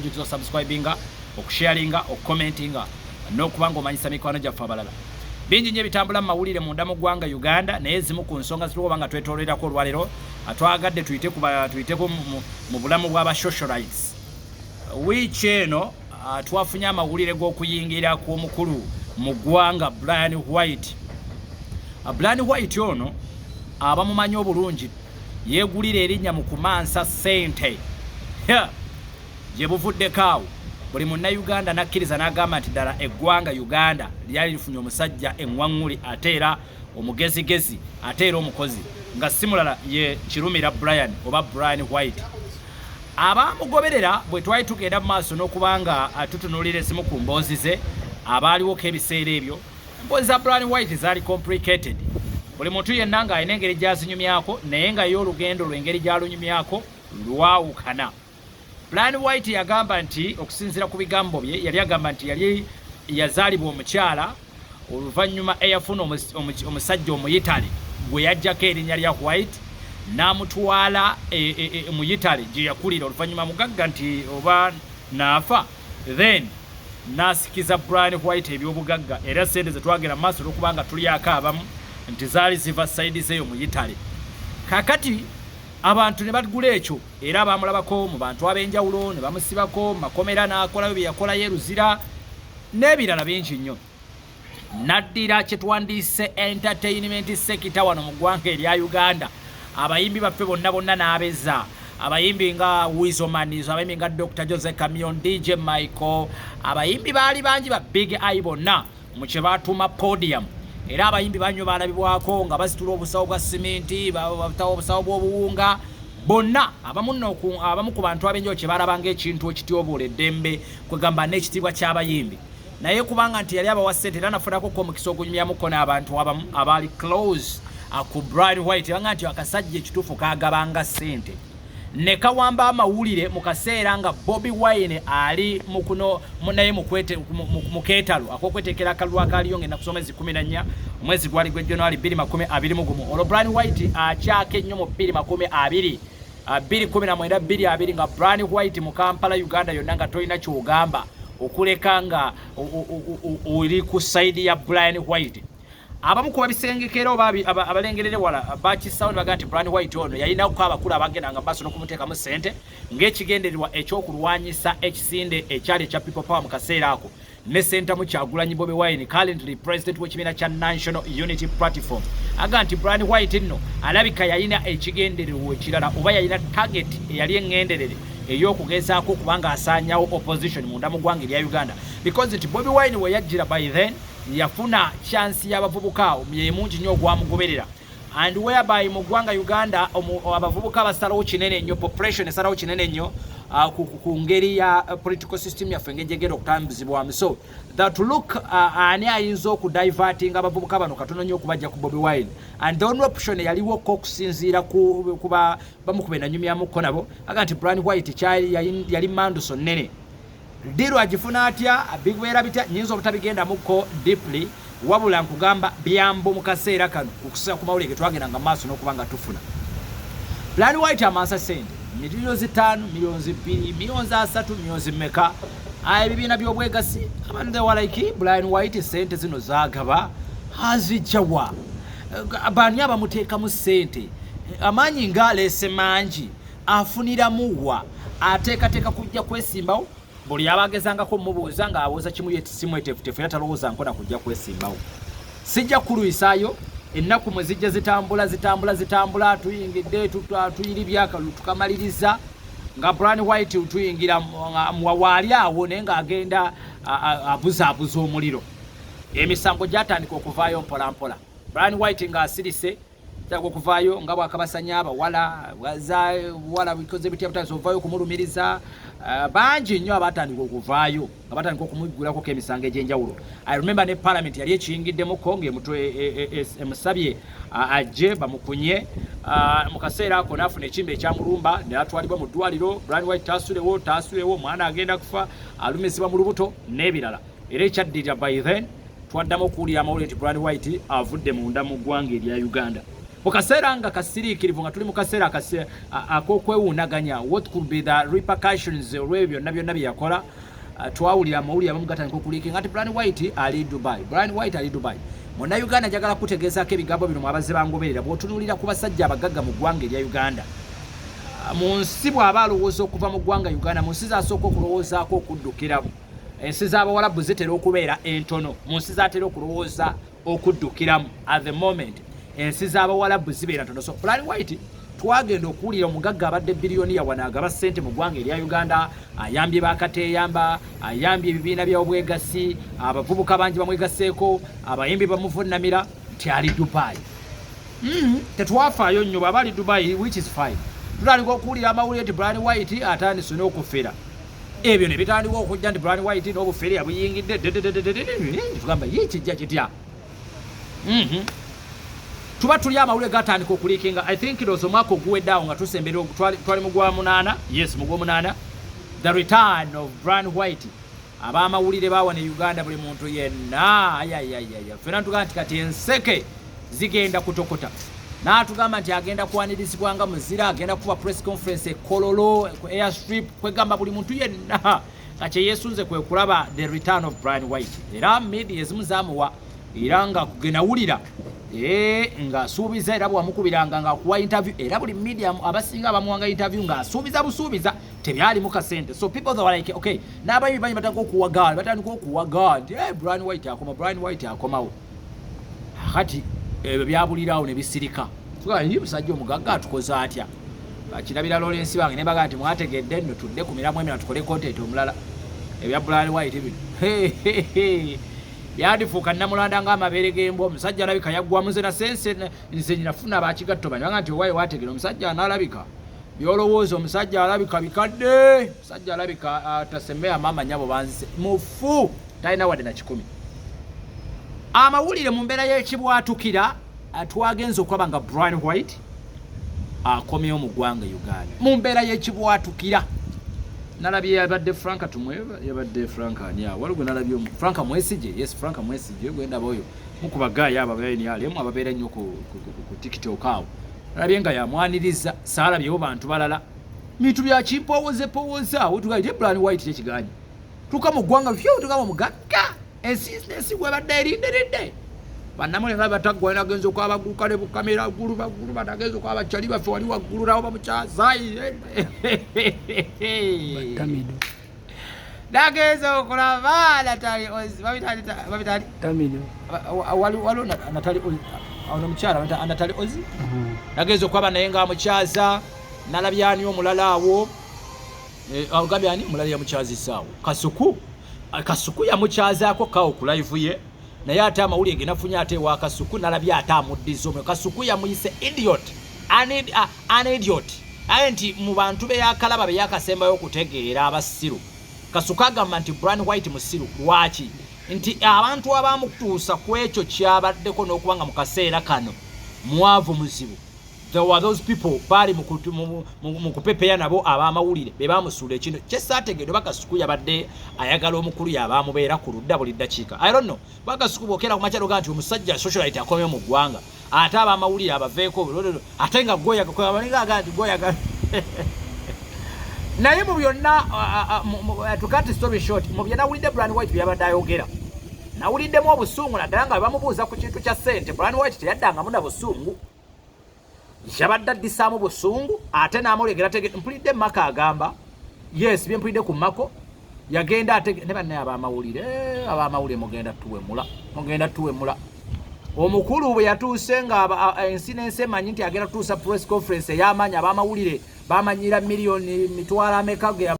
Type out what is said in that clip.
Jukizo subscribinga, okusharinga, okukomentinga, n'okubanga omanyisa mikwano gyaffe abalala. Bingi nnyo bitambula mu mawulire munda mu ggwanga Uganda naye ezimu ku nsonga zitubanga twetololerako olwaleero atwagadde tuyiteko mu bulamu bw'aba socialites. Wiiki eno twafunye amawulire g'okuyingira kw'omukulu mu ggwanga Brian White. Brian White ono abamumanyi obulungi yeegulira erinnya mu kumansa ssente. Gye buvuddeko awo buli munnayuganda nakkiriza n'agamba nti ddala eggwanga Uganda lyali lifunye omusajja eŋŋwaŋŋuli ate era omugezigezi ate era omukozi nga si mulala ye Kirumira Brian oba Brian White. Abamugoberera bwe twali tugenda mu maaso n'okubanga tutunuulira ezimu ku mboozi ze abaaliwoko ebiseera ebyo, emboozi za Brian White zaali complicated. Buli muntu yenna ng'alina engeri gy'azinyumyako naye nga ye olugendo lw'engeri gy'alunyumyako lwawukana. Brian White yagamba nti okusinziira ku bigambo bye yali agamba nti yali yazaalibwa omukyala oluvannyuma eyafuna omusajja omuyitale gwe yajjako erinnya lya White n'amutwala mu Yitale gye yakulira oluvannyuma mugagga nti oba naafa then n'asikiza Brian White ebyobugagga era sente ze twagera mu maaso olwokubanga tulyako abamu nti zaali ziva sayidi zeyo mu Yitale. Kakati abantu ne bagula ekyo era bamulabako mu bantu ab'enjawulo ne bamusibako makomera n'akolayo bye yakola yeruzira n'ebirala bingi nnyo. Naddira kye twandiise entertainment sector wano mu ggwanga erya Uganda. Abayimbi baffe bonna n'abeza abayimbi nga Wizomanizo, abayimbi nga Dr. Jose Camion, DJ Michael, abayimbi baali bangi ba Big Eye bonna mu kye baatuma podium. Era abayimbi banyo balabibwako nga basitula obusawo bwa simenti, babutawo obusawo bw'obuwunga bonna abamu ku bantu abenjao kye balabanga ekintu ekityobola eddembe kwegamba n'ekitiibwa ky'abayimbi. Naye kubanga nti yali abawa ssente era nafunako omukisa ogunyumyamuko n'abantu abamu abaali close ku Brian White banga nti akasajja ekituufu kaagabanga ssente. Ne kawamba amawulire mu kaseera nga Bobi Wine ali naye mu keetalo ak'okweteekera akalulu akaaliyo ng'ennaku z'omwezi 14 omwezi gwali gwe January 2021. Olwo Brian White akyaka ennyo mu 2020 2019 nga Brian White mu Kampala Uganda yonna nga tolina ky'ogamba okuleka nga oli ku sayidi ya Brian White. Abamu ku babisengekera oba abalengerere wala bakisaawo ne baga nti Brian White ono yalinako abakulu abagendanga maaso n'okumuteekamu ssente ng'ekigendererwa ekyokulwanyisa ekisinde ekyali ekya People Power mu kaseera ako ne Ssentamu Kyagulanyi Bobi Wine currently president w'ekibiina kya National Unity Platform. Aga nti Brian White nno alabika yalina ekigendererwa ekirala oba yalina target eyali eŋŋenderere ey'okugezaako kubanga asaanyawo opposition munda mu ggwanga erya Uganda because nti Bobi Wine we yajjira by then yafuna chance y'abavubuka mungi nnyo ogwamugoberera and whereby mu ggwanga Uganda abavubuka basalawo kinene nnyo population esalawo kinene nnyo ku ngeri ya political system yaffe ng'egyegera okutambuzibwamu. So that look ani ayinza okudivertinga abavubuka bano katono nnyo okubajja ku Bobi Wine and the only option yaliwoko okusinziira kuba bamukube nanyumyamuko nabo aga nti Brian White yali manduso nnene. Diru agifuna atya bigwera bitya nyinzo obutabigenda muko deeply wabula nkugamba byambo mu kaseera kano okusa ku mawulire twagenda nga maaso n'okubanga tufuna. Brian White amansa sente milioni 5 milioni 2 milioni 3 milioni mmeka ebibiina by'obwegasi abantu they were like Brian White sente zino zaagaba azijjawa abani abamuteekamu sente amaanyi ng'aleese mangi afuniramuwa ateekateeka kujja kwesimbawo. Buli abagezangako mubuuza nga abuuza kimu yetisimu etefutefu era talowooza nkona kujja kwesimbawo. Sijja kuluyisaayo ennaku mwe zijja zitambula tuyingidde tuyiribyaka tukamaliriza nga Brian White tuyingira waali awo naye ng'agenda abuzaabuza omuliro. Emisango gyatandika okuvaayo mpolampola. Brian White ng'asirise okuvaayo nga bwakabasanya abawala bikoze bitya butaso ovaayo kumulumiriza bangi nnyo abatandika okuvaayo nga batandika okumugulako emisango egy'enjawulo. I remember ne parliament yali ekiyingiddemuko ng'emusabye ajje bamukunye mu kaseera ako n'afuna ekimbe ekyamulumba ne atwalibwa mu ddwaliro. Brian White taasulewo omwana agenda kufa alumizibwa mu lubuto n'ebirala. Era ekyaddirira by then twaddamu okuwulira amawulire nti Brian White avudde munda mu ggwanga erya Uganda. Mukaseera nga kasiriikirivu nga tuli mu kaseera ak'okwewuunaganya, what could be the repercussions olw'ebyo byonna bye yakola. Twawulira amawulire abamu gatandika okuliikinga ati Brian White ali Dubai. Munnayuganda njagala kutegeezaako ebigambo bino mu abazze bangoberera bw'otunuulira ku basajja abagagga mu ggwanga erya Uganda. Mu nsi bw'aba alowooza okuva mu ggwanga Uganda, mu nsi z'asooka okulowoozaako okuddukiramu. Ensi z'Abawarabu zitera okubeera entono, mu nsi z'atera okulowooza okuddukiramu at the moment. Ensi z'Abawarabu zibeera ntono. So Brian White twagenda okuwulira omugagga abadde biliyoniya wano agaba ssente mu ggwanga erya Uganda, ayambye bakateeyamba, ayambye ebibiina by'obwegassi, abavubuka bangi bamwegasseeko, abayimbi bamuvunnamira nti ali Dubai. Tetwafaayo nnyo bw'aba ali Dubai, which is fine. Tutandika okuwulira amawulire nti Brian White atandise n'okufera. Ebyo ne bitandika okujja nti Brian White n'obufere yabuyingidde tugamba ye kijja kitya. Tuba tuli amawulire gatandika okuliikinga. I think it was omwaka oguweddeawo nga tusembera twali mu gwa munaana. Yes, mu gwa munaana. The return of Brian White. Ab'amawulire bawa ne Uganda buli muntu yenna. Fena tugamba nti kati enseke zigenda kutokota. N'atugamba nti agenda kwanirizibwanga muzira, agenda kuba press conference Kololo, airstrip, kwegamba buli muntu yenna. Kati yesunze kwe kulaba the return of Brian White. Era media ezimu zaamuwa era nga kugenda wulira. Nga suubiza era bwamukubiranga nga kuwa interview era buli media abasinga abamuwanga interview nga suubiza tebyali mu kasente. So people they were like, okay, n'abayi batandika okuwaga Brian White akomawo. Kati byabulirawo ne bisirika. Tuga yi musajja omugagga atukoze atya. Kirabira Lawrence bange ne baga nti mwategedde nno tudde ku miramu emira tukole content omulala. Ebya Brian White bino. Byadifuuka namulanda ng'amabeere g'embwa. Omusajja alabika yaggwa muze na sense nze nafuna abakigatto banyanga nti owaye wategera omusajja analabika. Byolowooza omusajja alabika bikadde. Omusajja alabika atasemea mama nyabo banzise. Mufu talina wadde na 10. Amawulire mu mbeera y'ekibwatukira twagenze okulaba nga Brian White akomyewo mu ggwanga Uganda. Mu mbeera y'ekibwatukira nalabye yabadde Franka Tumweva, yabadde Franka ania waliwo nalabye Franka Mwesije. Yes, Franka Mwesije gwenda boyo mukuba gaya ababeeni alemu ababeera nnyo ku TikTok awo. Nalabye nga yamwaniriza saalabyewo bantu balala mitu bya kimpowooza awo tugaite Brian White tekiganye tuka mu ggwanga tuka mu mugagga ensi gwebadde erinderedde bannamule nga bataggwa nagenza okwabaguka ne bukamera gulu batagenza okwabacali baffe wali waggulu nawo bamukyazayi Tamido nagenza okulaba Natali Ozi babitali Tamido waliwo Natali ono mukyala Natali Ozi nagenza okwaba naye nga amukyaza nalabyani omulala awo agabyani omulala yamukyazisaawo Kasuku yamukyazaako kawo ku live ye naye ate amawulire genafunye ate wa Kasuku nalabye ate amuddiza omwe. Kasuku yamuyise idiot, an idiot. Aye nti mu bantu be yakalaba be yakasembayo okutegeera abasiru. Kasuku agamba nti Brian White musiru. Lwaki? Nti abantu abamutuusa ku ekyo kyabaddeko n'okubanga mu kaseera kano mwavu muzibu. There were those people bali mu kupepeya nabo ab'amawulire be bamusuula ekintu kyesaategeedde Bakasuku yabadde ayagala omukulu yabamubeera ku ludda buli ddakiika. I don't know. Bakasuku bwokera ku makyalo ganti omusajja socialite akomye mu ggwanga ate ab'amawulire abaveeko ate nga goyaga naye mu byonna to cut the story short mu byonna nawulidde Brian White byabadde ayogera nawuliddemu obusungu naddala nga bamubuuza ku kintu kya ssente. Brian White teyaddangamu na busungu. Yabadde addisaamu busungu ate n'amulegera mpulidde Maka agamba yes bye mpulidde ku Mako yagenda ate ne banne ab'amawulire mugenda tuwemula omukulu bwe yatuuse nga ensi n'ensi emanyi nti agenda tuusa press conference ey'amaanyi ab'amawulire bamanyira miliyoni mitwalo ameka